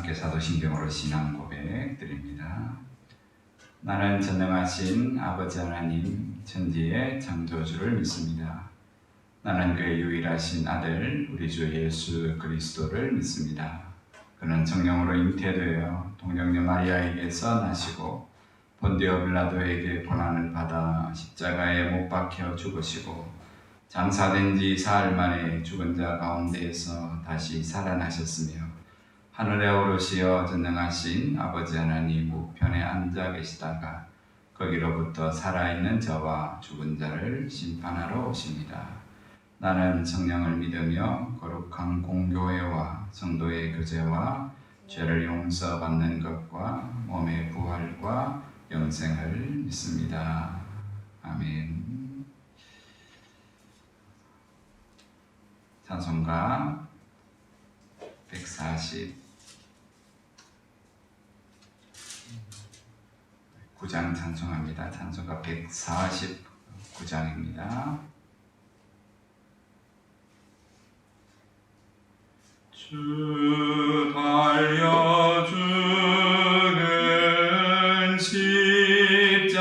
함께 사도신경으로 신앙 고백 드립니다. 나는 전능하신 아버지 하나님 천지의 창조주를 믿습니다. 나는 그의 유일하신 아들 우리 주 예수 그리스도를 믿습니다. 그는 성령으로 잉태되어 동정녀 마리아에게서 나시고 본디오 빌라도에게 고난을 받아 십자가에 못 박혀 죽으시고 장사된 지 사흘 만에 죽은 자 가운데에서 다시 살아나셨으며 하늘에 오르시어 전능하신 아버지 하나님 우편에 앉아 계시다가 거기로부터 살아있는 저와 죽은 자를 심판하러 오십니다. 나는 성령을 믿으며 거룩한 공교회와 성도의 교제와 죄를 용서받는 것과 몸의 부활과 영생을 믿습니다. 아멘. 찬송가 149장 찬송합니다. 찬송가 149장입니다. 주 달려주는 십자가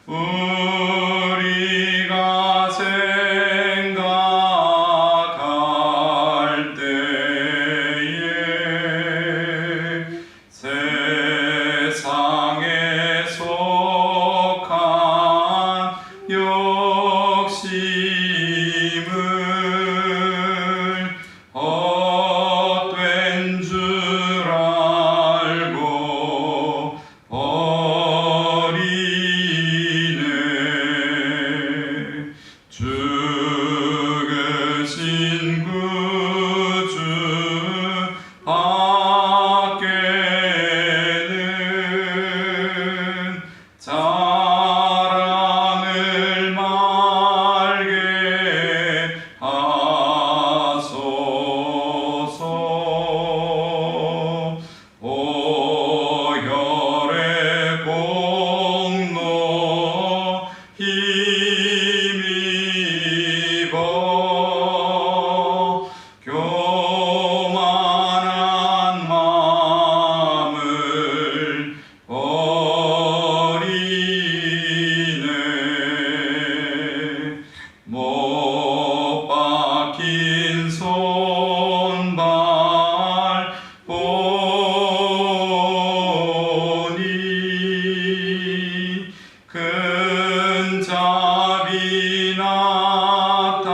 우리가 생각할 때에 세상에 속한 욕심을 헛된 줄 알고 버리네. 죽으신 구주 밖에는 자랑을 말게 하소서. 보혈의 공로 힘입어 교만한 마음을 버리네. 못 박힌 손발 보니 큰 자비 나타내셨네.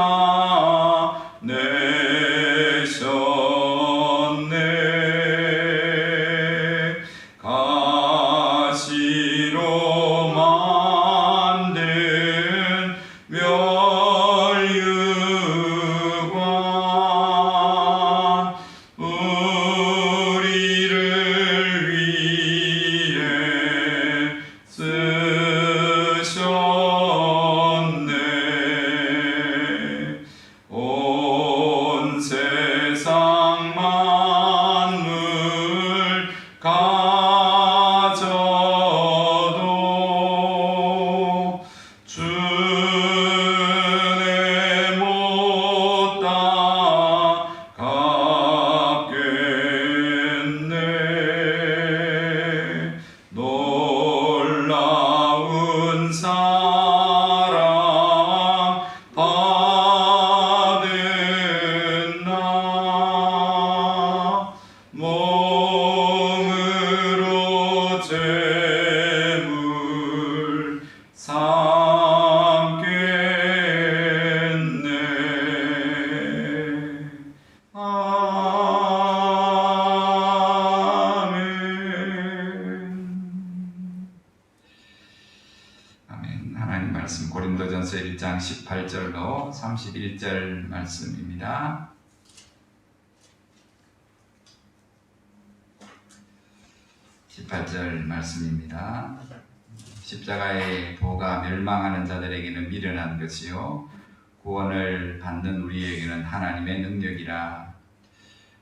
가시로 만든 멸류관 우리를 위해 쓰셨네. 온 세상 만물 가져도 주의 못 갚겠네. 놀라운 사랑 받은 나 몸으로 제물 삼겠네. 아멘. 하나님 말씀 고린도전서 1장 18절로 31절 말씀입니다. 18절 말씀입니다. 십자가의 도가 멸망하는 자들에게는 미련한 것이요 구원을 받는 우리에게는 하나님의 능력이라.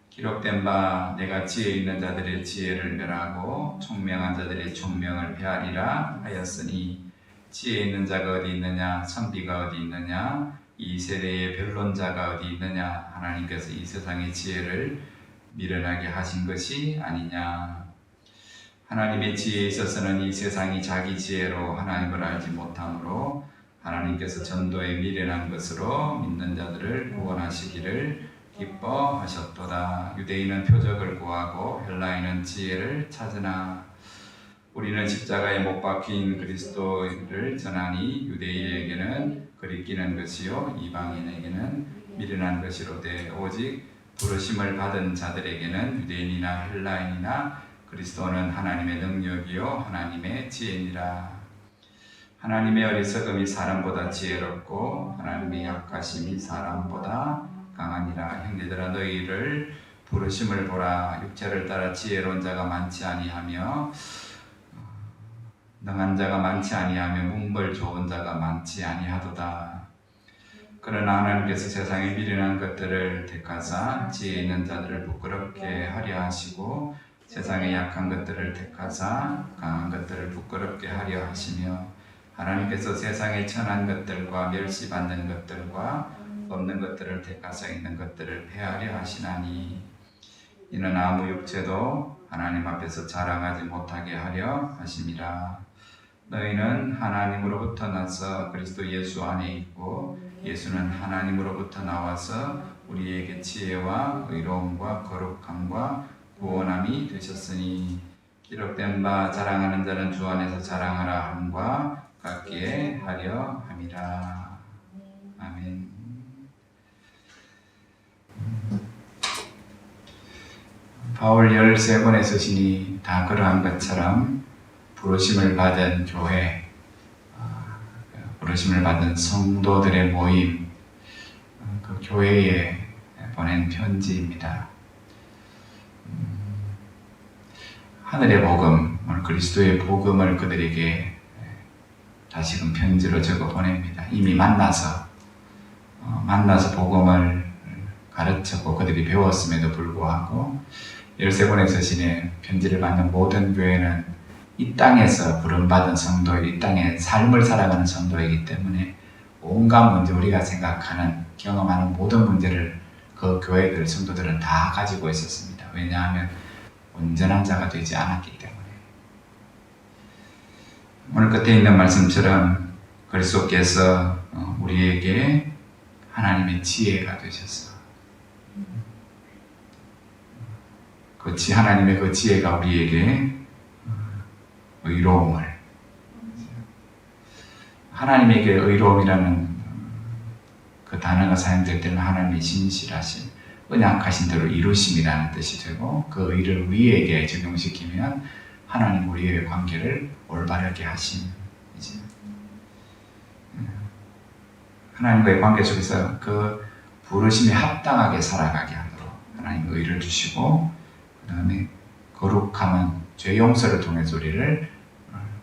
기록된 바 내가 지혜 있는 자들의 지혜를 멸하고 총명한 자들의 총명을 베하리라 하였으니 지혜 있는 자가 어디 있느냐? 선비가 어디 있느냐? 이 세대의 변론자가 어디 있느냐? 하나님께서 이 세상의 지혜를 미련하게 하신 것이 아니냐? 하나님의 지혜에 있어서는 이 세상이 자기 지혜로 하나님을 알지 못하므로 하나님께서 전도에 미련한 것으로 믿는 자들을 구원하시기를 기뻐하셨도다. 유대인은 표적을 구하고 헬라인은 지혜를 찾으나 우리는 십자가에 못 박힌 그리스도를 전하니 유대인에게는 거리끼는 것이요 이방인에게는 미련한 것이로되 오직 부르심을 받은 자들에게는 유대인이나 헬라인이나 그리스도는 하나님의 능력이요 하나님의 지혜니라. 하나님의 어리석음이 사람보다 지혜롭고 하나님의 약하심이 사람보다 강하니라. 형제들아 너희를 부르심을 보라. 육체를 따라 지혜로운 자가 많지 아니하며 능한 자가 많지 아니하며 문벌 좋은 자가 많지 아니하도다. 그러나 하나님께서 세상에 미련한 것들을 택하사 지혜 있는 자들을 부끄럽게 하려 하시고 세상에 약한 것들을 택하사 강한 것들을 부끄럽게 하려 하시며 하나님께서 세상에 천한 것들과 멸시받는 것들과 없는 것들을 택하사 있는 것들을 폐하려 하시나니 이는 아무 육체도 하나님 앞에서 자랑하지 못하게 하려 하심이라. 너희는 하나님으로부터 나서 그리스도 예수 안에 있고 예수는 하나님으로부터 나와서 우리에게 지혜와 의로움과 거룩함과 구원함이 되셨으니 기록된 바 자랑하는 자는 주 안에서 자랑하라 함과 같게 하려 함이라. 아멘. 바울 13권의 서신이 다 그러한 것처럼 부르심을 받은 교회, 부르심을 받은 성도들의 모임, 그 교회에 보낸 편지입니다. 하늘의 복음, 오늘 그리스도의 복음을 그들에게 다시금 편지로 적어 보냅니다. 이미 만나서 복음을 가르쳤고 그들이 배웠음에도 불구하고 13권의 서신에 편지를 받는 모든 교회는 이 땅에서 부름받은 성도이기, 이 땅에 삶을 살아가는 성도이기 때문에 온갖 문제, 우리가 생각하는, 경험하는 모든 문제를 그 교회들, 성도들은 다 가지고 있었습니다. 왜냐하면 온전한 자가 되지 않았기 때문에. 오늘 끝에 있는 말씀처럼 그리스도께서 우리에게 하나님의 지혜가 되셔서 하나님의 그 지혜가 우리에게 의로움을, 하나님에게 의로움이라는 그 단어가 사용될 때는 하나님의 신실하신, 언약하신 대로 이루심이라는 뜻이 되고 그 의를 우리에게 적용시키면 하나님 우리의 관계를 올바르게 하심. 하나님과의 관계 속에서 그 부르심에 합당하게 살아가게 하도록 하나님 의를 주시고 그 다음에 거룩함은 죄 용서를 통해서 우리를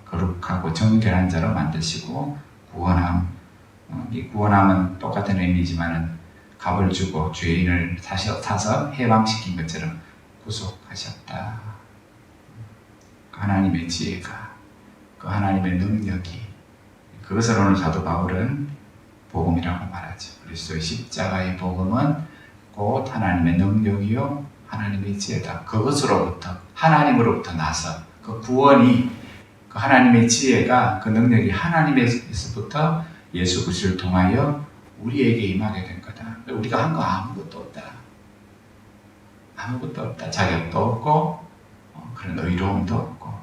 거룩하고 정결한 자로 만드시고 구원함, 이 구원함은 똑같은 의미지만은 값을 주고 죄인을 사서 해방시킨 것처럼 구속하셨다. 그 하나님의 지혜가, 그 하나님의 능력이, 그것을 오늘 사도 바울은 복음이라고 말하죠. 그리스도의 십자가의 복음은 곧 하나님의 능력이요 하나님의 지혜다. 그것으로부터, 하나님으로부터 나서 그 구원이, 그 하나님의 지혜가, 그 능력이 하나님에서부터 예수 그리스도를 통하여 우리에게 임하게 된 거다. 우리가 한 거 아무것도 없다. 아무것도 없다. 자격도 없고 그런 의로움도 없고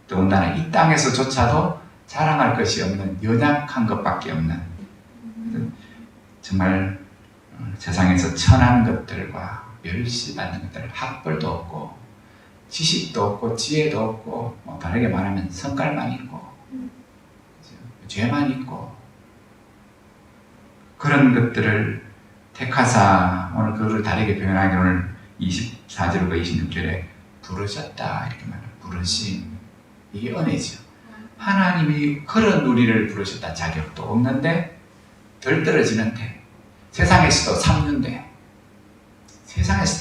더군다나 이 땅에서조차도 자랑할 것이 없는 연약한 것밖에 없는, 정말 세상에서 천한 것들과 멸시받는 것들, 학벌도 없고 지식도 없고 지혜도 없고 다르게 말하면 성깔만 있고 죄만 있고 그런 것들을 택하사 오늘 그를 다르게 표현하기 오늘 24절과 26절에 부르셨다 이렇게 말해요. 부르심, 이게 은혜죠. 하나님이 그런 우리를 부르셨다. 자격도 없는데 덜 떨어지는데 세상에서도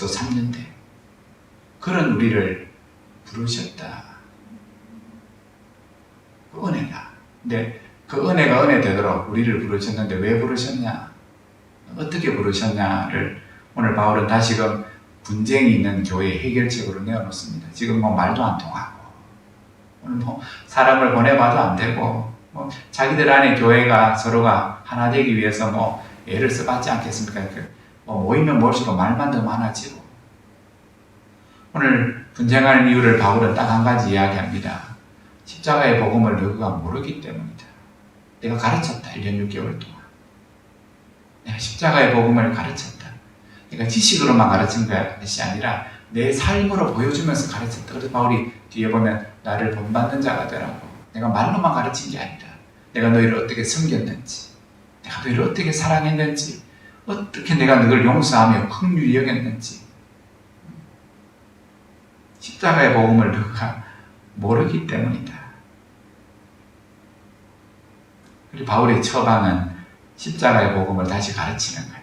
삼는데 그런 우리를 부르셨다. 그 은혜다. 근데 그 은혜가 은혜 되도록 우리를 부르셨는데 왜 부르셨냐? 어떻게 부르셨냐를 오늘 바울은 다시금 분쟁이 있는 교회의 해결책으로 내어놓습니다. 지금 뭐 말도 안 통하고 오늘 뭐 사람을 보내봐도 안 되고 뭐 자기들 안에 교회가 서로가 하나 되기 위해서 뭐 애를 써봤지 않겠습니까? 뭐 모이면 모일수록 말만 더 많아지고 오늘 분쟁하는 이유를 바울은 딱 한 가지 이야기합니다. 십자가의 복음을 너희가 모르기 때문이다. 내가 가르쳤다. 1년 6개월 동안. 내가 십자가의 복음을 가르쳤다. 내가 지식으로만 가르친 것이 아니라 내 삶으로 보여주면서 가르쳤다. 그래서 바울이 뒤에 보면 나를 본받는 자가 되라고. 내가 말로만 가르친 게 아니라 내가 너희를 어떻게 섬겼는지, 내가 너희를 어떻게 사랑했는지, 어떻게 내가 너희를 용서하며 긍휼히 여겼는지. 십자가의 복음을 너희가 모르기 때문이다. 그리고 바울의 처방은 십자가의 복음을 다시 가르치는 거예요.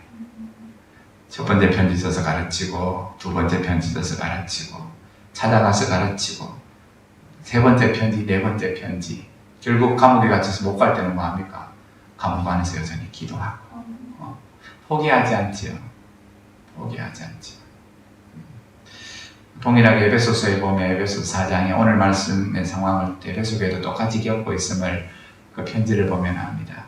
첫 번째 편지 써서 가르치고, 두 번째 편지 써서 가르치고, 찾아가서 가르치고, 세 번째 편지, 네 번째 편지. 결국 감옥에 갇혀서 못 갈 때는 뭐합니까? 감옥 안에서 여전히 기도하고. 포기하지 않지요. 포기하지 않지요. 동일하게 에베소서에 보면 에베소 4장에 오늘 말씀의 상황을 에베소 교회도 똑같이 겪고 있음을 그 편지를 보면 압니다.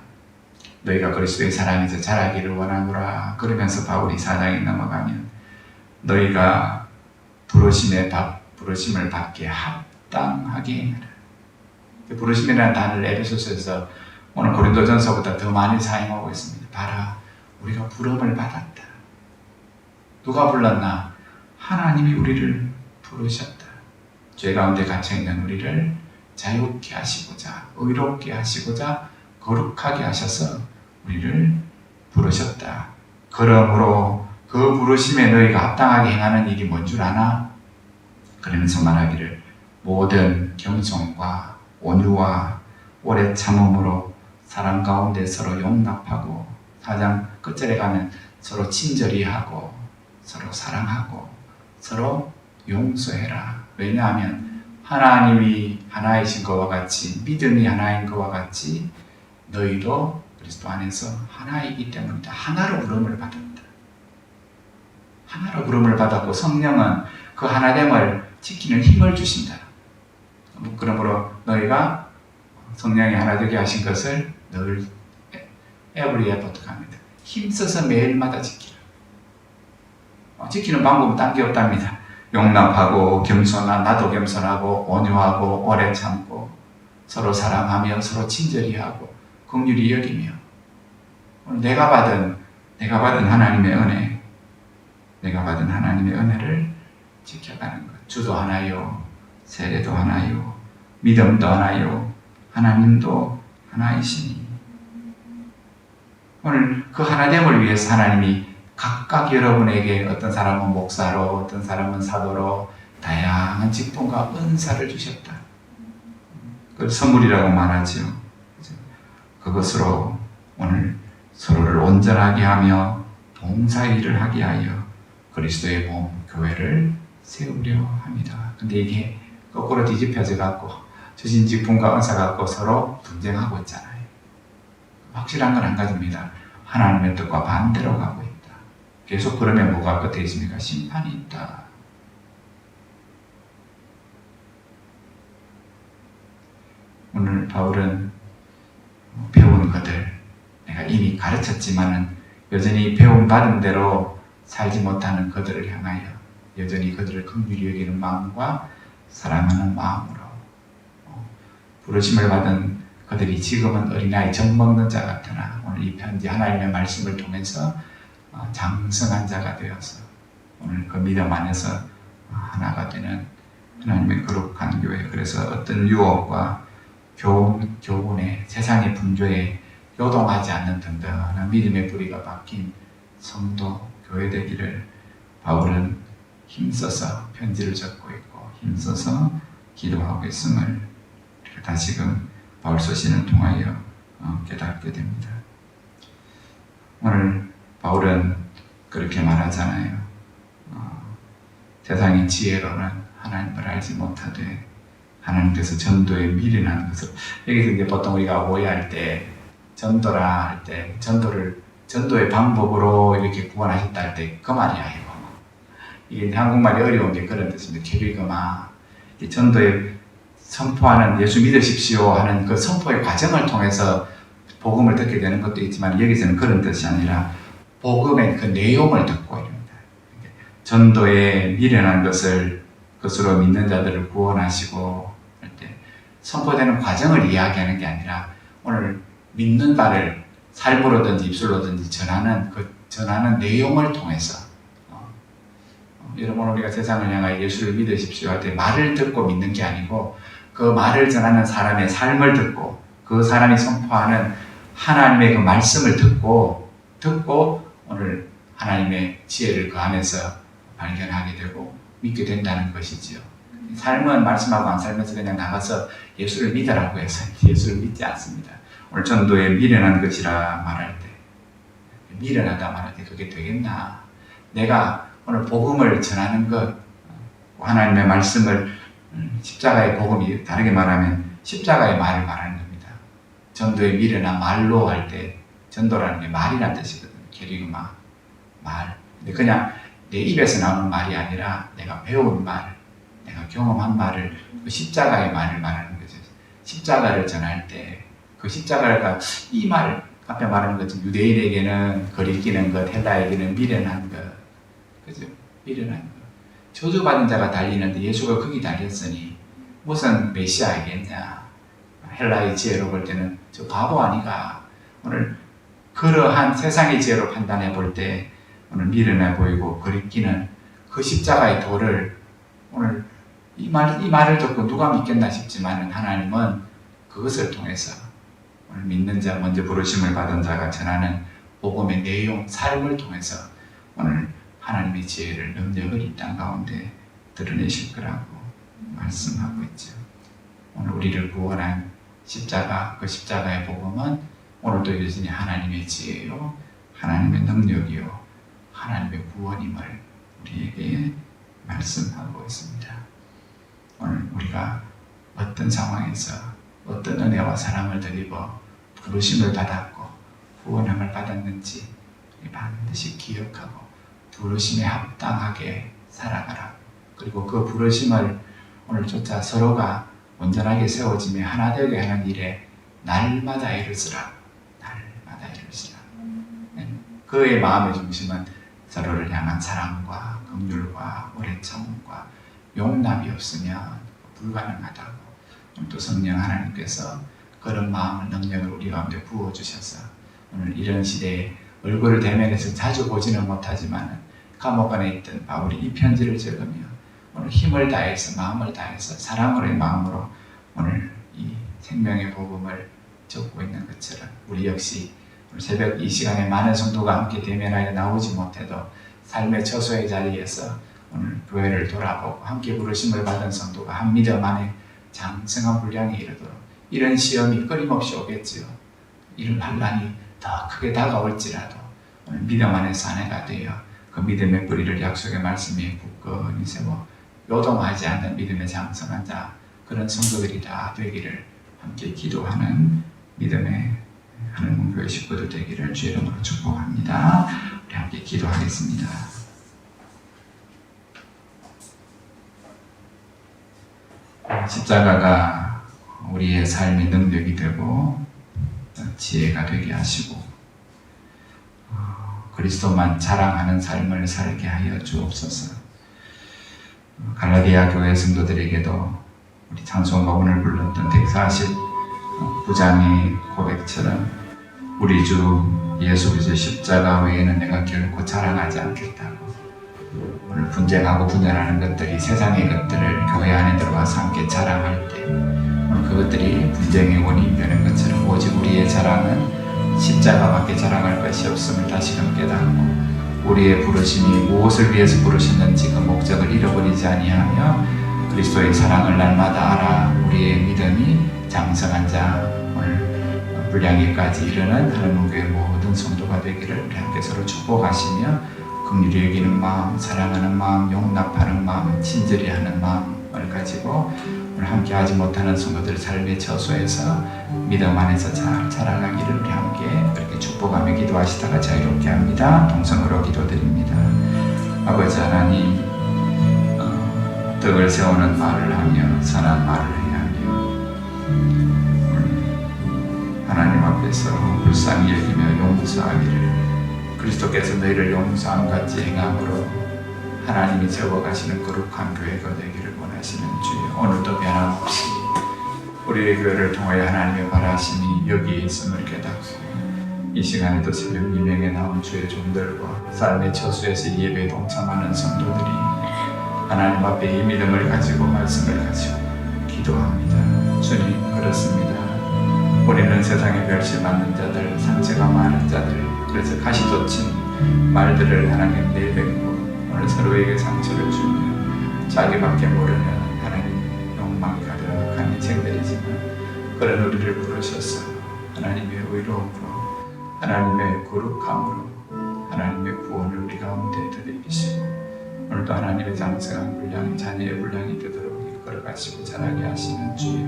너희가 그리스도의 사랑에서 자라기를 원하노라. 그러면서 바울이 4장에 넘어가면 너희가 부르심을 받게 합당하게 행하라. 부르심이라는 단어를 에베소서에서 오늘 고린도전서보다 더 많이 사용하고 있습니다. 봐라, 우리가 부름을 받았다. 누가 불렀나? 하나님이 우리를 부르셨다. 죄 가운데 갇혀있는 우리를 자유케 하시고자, 의롭게 하시고자, 거룩하게 하셔서 우리를 부르셨다. 그러므로 그 부르심에 너희가 합당하게 행하는 일이 뭔 줄 아나? 그러면서 말하기를 모든 겸손과 온유와 오래 참음으로 사람 가운데 서로 용납하고 4장 끝절에 가면 서로 친절히 하고 서로 사랑하고 서로 용서해라. 왜냐하면 하나님이 하나이신 것과 같이 믿음이 하나인 것과 같이 너희도 그리스도 안에서 하나이기 때문이다. 하나로 부름을 받았다. 하나로 부름을 받았고 성령은 그 하나됨을 지키는 힘을 주신다. 그러므로 너희가 성령이 하나 되게 하신 것을 늘 every effort 합니다. 힘써서 매일마다 지키라. 지키는 방법은 딴 게 없답니다. 용납하고 나도 겸손하고 온유하고 오래 참고 서로 사랑하며 서로 친절히 하고 긍휼히 여기며 내가 받은 하나님의 은혜, 내가 받은 하나님의 은혜를 지켜가는 것. 주도 하나요, 세례도 하나요, 믿음도 하나요, 하나님도 하나이시니. 오늘 그 하나됨을 위해서 하나님이 각각 여러분에게 어떤 사람은 목사로, 어떤 사람은 사도로 다양한 직분과 은사를 주셨다. 그걸 선물이라고 말하지요. 그것으로 오늘 서로를 온전하게 하며 봉사일을 하게 하여 그리스도의 몸, 교회를 세우려 합니다. 근데 이게 거꾸로 뒤집혀져 갖고 주신 직분과 은사 갖고 서로 분쟁하고 있잖아요. 확실한 건 한 가지입니다. 하나님의 뜻과 반대로 가고 있다. 계속 그러면 뭐가 끝에 있습니까? 심판이 있다. 오늘 바울은 배운 것들, 내가 이미 가르쳤지만은 여전히 배움받은 대로 살지 못하는 그들을 향하여 여전히 그들을 긍휼히 여기는 마음과 사랑하는 마음으로 부르심을 받은 그들이 지금은 어린아이 젖먹는 자 같으나 오늘 이 편지 하나님의 말씀을 통해서 장성한 자가 되어서 오늘 그 믿음 안에서 하나가 되는 하나님의 거룩한 교회. 그래서 어떤 유혹과 교훈에 세상의 분조에 요동하지 않는 든든한 믿음의 뿌리가 박힌 성도 교회 되기를 바울은 힘써서 편지를 적고 있고 힘써서 기도하고 있음을 다시금 바울 서신을 통하여 깨닫게 됩니다. 오늘 바울은 그렇게 말하잖아요. 세상의 지혜로는 하나님을 알지 못하되 하나님께서 전도에 미련한 것을. 여기서 이제 보통 우리가 오해할 때 전도라 할 때 전도를 전도의 방법으로 이렇게 구원하셨다 할 때 그 말이야 이거. 이게 한국말이 어려운 게 그런 뜻입니다. 캐리그마. 이 전도에 선포하는 예수 믿으십시오 하는 그 선포의 과정을 통해서 복음을 듣게 되는 것도 있지만 여기서는 그런 뜻이 아니라 복음의 그 내용을 듣고 이릅니다. 전도에 미련한 것으로 믿는 자들을 구원하시고 할 때 선포되는 과정을 이야기하는 게 아니라 오늘 믿는 바를 삶으로든지 입술로든지 전하는 내용을 통해서 여러분 우리가 세상을 향하여 예수를 믿으십시오 할 때 말을 듣고 믿는 게 아니고 그 말을 전하는 사람의 삶을 듣고 그 사람이 선포하는 하나님의 그 말씀을 듣고 오늘 하나님의 지혜를 그 안에서 발견하게 되고 믿게 된다는 것이지요. 삶은 말씀하고 안 살면서 그냥 나가서 예수를 믿으라고 해서 예수를 믿지 않습니다. 오늘 전도에 미련한 것이라 말할 때 미련하다 말할 때 그게 되겠나? 내가 오늘 복음을 전하는 것 하나님의 말씀을 십자가의 복음이 다르게 말하면 십자가의 말을 말하는 겁니다. 전도에 미련한 말로 할 때 전도라는 게 말이라는 뜻이거든요. 게리그마 말. 근데 그냥 내 입에서 나오는 말이 아니라 내가 배운 말, 내가 경험한 말을 그 십자가의 말을 말하는 거죠. 십자가를 전할 때 그 십자가가 이 말 앞에 말하는 것처럼 유대인에게는 거리끼는 것, 헬라에게는 미련한 것, 그죠? 미련한 것. 저주받은 자가 달리는데 예수가 거기 달렸으니 무슨 메시아이겠냐? 헬라의 지혜로 볼 때는 저 바보 아니가? 오늘 그러한 세상의 지혜로 판단해 볼 때 오늘 미련해 보이고 거리끼는 그 십자가의 도를 오늘 이 말을 듣고 누가 믿겠나 싶지만 하나님은 그것을 통해서 오늘 믿는 자, 먼저 부르심을 받은 자가 전하는 복음의 내용, 삶을 통해서 오늘 하나님의 지혜를 능력을 이 땅 가운데 드러내실 거라고 말씀하고 있죠. 오늘 우리를 구원한 십자가, 그 십자가의 복음은 오늘도 여전히 하나님의 지혜요, 하나님의 능력이요, 하나님의 구원임을 우리에게 말씀하고 있습니다. 오늘 우리가 어떤 상황에서 어떤 은혜와 사랑을 드리고 부르심을 받았고 구원함을 받았는지 반드시 기억하고 부르심에 합당하게 살아가라. 그리고 그 부르심을 오늘조차 서로가 온전하게 세워지며 하나 되게 하는 일에 날마다 애를 쓰라. 날마다 애를 쓰라. 그의 마음의 중심은 서로를 향한 사랑과 긍휼과 오래 참음과 용납이 없으면 불가능하다고. 또 성령 하나님께서 그런 마음을 능력을 우리 가운데 부어주셔서 오늘 이런 시대에 얼굴을 대면해서 자주 보지는 못하지만 감옥 안에 있던 바울이 이 편지를 적으며 오늘 힘을 다해서 마음을 다해서 사랑으로의 마음으로 오늘 이 생명의 복음을 적고 있는 것처럼 우리 역시 오늘 새벽 이 시간에 많은 성도가 함께 대면하여 나오지 못해도 삶의 처소의 자리에서 오늘 교회를 돌아보고 함께 부르심을 받은 성도가 한 믿음 안에 장성한 분량에 이르도록 이런 시험이 끊임없이 오겠지요. 이런 환난이 더 크게 다가올지라도 오늘 믿음 안에서 아내가 되어 그 믿음의 뿌리를 약속의 말씀에 굳건히 세워 요동하지 않는 믿음의 장성한 자 그런 성도들이 다 되기를 함께 기도하는 믿음의 하늘문교회 식구들 되기를 주의 이름으로 축복합니다. 우리 함께 기도하겠습니다. 십자가가 우리의 삶의 능력이 되고 지혜가 되게 하시고 그리스도만 자랑하는 삶을 살게 하여 주옵소서. 갈라디아 교회 성도들에게도 우리 찬송가 오늘 불렀던 149장의 고백처럼 우리 주 예수 그리스도의 십자가 외에는 내가 결코 자랑하지 않겠다고. 오늘 분쟁하고 분열하는 것들이 세상의 것들을 교회 안에 들어와서 함께 자랑할 때 오늘 그것들이 분쟁의 원인이 되는 것처럼 오직 우리의 자랑은 십자가밖에 자랑할 것이 없음을 다시금 깨닫고 우리의 부르심이 무엇을 위해서 부르셨는지 그 목적을 잃어버리지 아니하며 그리스도의 사랑을 날마다 알아 우리의 믿음이 장성한 자 오늘 분량에까지 이르는 하늘문교회 모든 성도가 되기를 우리 함께 서로 축복하시며 긍휼히 여기는 마음, 사랑하는 마음, 용납하는 마음, 친절히 하는 마음을 가지고 오늘 함께 하지 못하는 성도들 삶의 처소에서 믿음 안에서 잘 자라가기를 우리 함께 그렇게 축복하며 기도하시다가 자유롭게 합니다. 동성으로 기도드립니다. 아버지 하나님, 덕을 세우는 말을 하며 선한 말을 해야 하며 하나님 앞에서 불쌍히 여기며 용서하기를, 그리스도께서 너희를 용서함 같이 행함으로 하나님이 세워가시는 거룩한 교회가 되기를 원하시는 주여, 오늘도 변함없이 우리의 교회를 통하여 하나님의 바라심이 여기에 있음을 깨닫고 이 시간에도 새벽 미명에 나온 주의 종들과 삶의 처수에서 예배에 동참하는 성도들이 하나님 앞에 이 믿음을 가지고 말씀을 가지고 기도합니다. 주님, 그렇습니다. 우리는 세상에 멸시받는 자들, 상처가 많은 자들, 그래서 가시 돋친 말들을 하나님 내뱉고 오늘 서로에게 상처를 주며 자기밖에 모르는 하나님 욕망이 가득한 인생들이지만 그런 우리를 부르셔서 하나님의 의로움으로, 하나님의 거룩함으로 하나님의 구원을 우리 가운데 드리시고 오늘도 하나님의 장성한 분량, 자녀의 분량이 되도록 이끌어가시고 자라게 하시는 주여,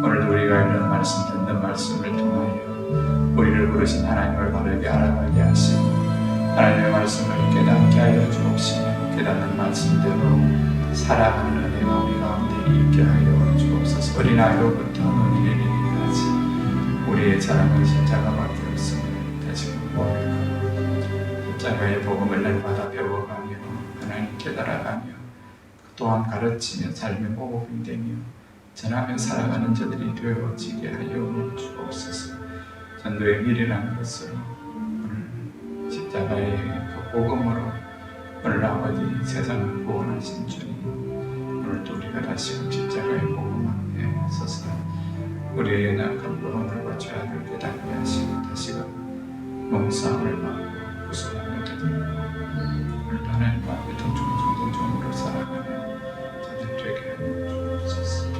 오늘도 우리가 이런 말씀, 듣는 말씀을 통하여 우리를 부르신 하나님을 바르게 알아가게 하시고 하나님의 말씀을 깨닫게 하여 주옵시며 깨닫는 말씀대로 살아가는 은혜가 우리 가운데 있게 하여 주옵소서. 어린아이로부터 노인 이르기까지 우리의 자랑은 십자가밖에 없음을 다시금 고백하고 십자가의 복음을 날마다 배워가며 하나님 깨달아가며 또한 가르치며 삶의 모범이 되며 전하며 살아가는 자들이 되어지게 하여 주옵소서. 전도의 길이라는 것으로 오늘 십자가의 그 복음으로 오늘 아버지 세상을 구원하신 주님, 오늘도 우리가 다시금 십자가의 복음 앞에 서서 우리의 연약한 부분들과 죄악을 깨닫게 하시고 다시금 용서함을 받고 구속함을 드리고 오늘도 하나님 앞에 동종으로 살아가는 자들 되게 하여 주옵소서.